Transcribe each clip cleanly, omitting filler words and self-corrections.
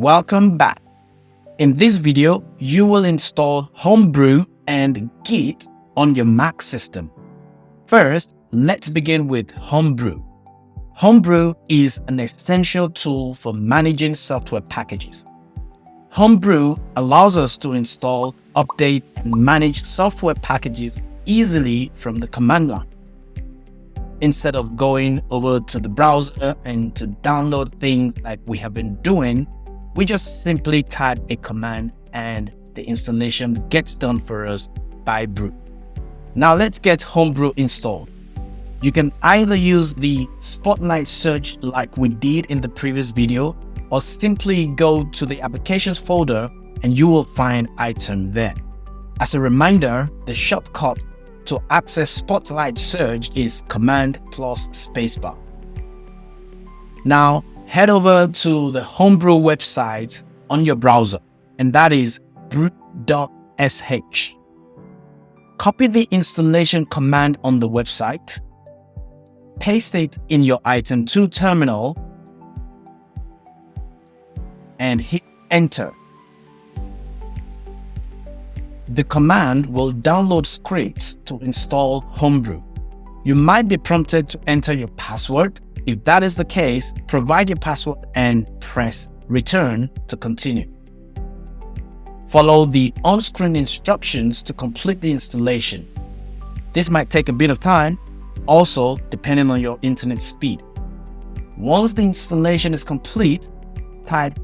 Welcome back. In this video, you will install Homebrew and Git on your Mac system. First, let's begin with Homebrew. Homebrew is an essential tool for managing software packages. Homebrew allows us to install, update, and manage software packages easily from the command line. Instead of going over to the browser and to download things like we have been doing, we just simply type a command and the installation gets done for us by Brew. Now let's get Homebrew installed. You can either use the Spotlight search like we did in the previous video, or simply go to the applications folder and you will find item there. As a reminder, the shortcut to access Spotlight search is Command plus spacebar. Now head over to the Homebrew website on your browser, and that is brew.sh. Copy the installation command on the website, paste it in your Item 2 terminal, and hit enter. The command will download scripts to install Homebrew. You might be prompted to enter your password. If that is the case, provide your password and press return to continue. Follow the on-screen instructions to complete the installation. This might take a bit of time, also depending on your internet speed. Once the installation is complete, type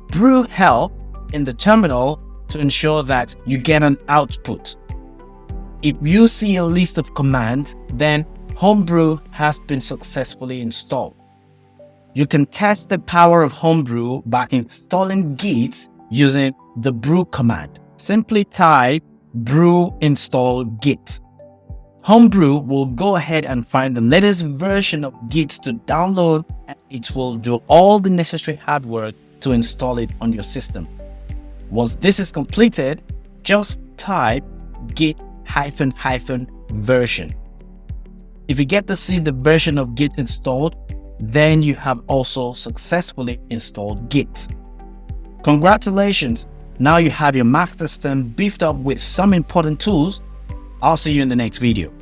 brew help in the terminal to ensure that you get an output. If you see a list of commands, then Homebrew has been successfully installed. You can test the power of Homebrew by installing Git using the brew command. Simply type brew install git. Homebrew will go ahead and find the latest version of Git to download, and it will do all the necessary hard work to install it on your system. Once this is completed, just type git --version. If you get to see the version of Git installed, then you have also successfully installed Git. Congratulations! Now you have your Mac system beefed up with some important tools. I'll see you in the next video.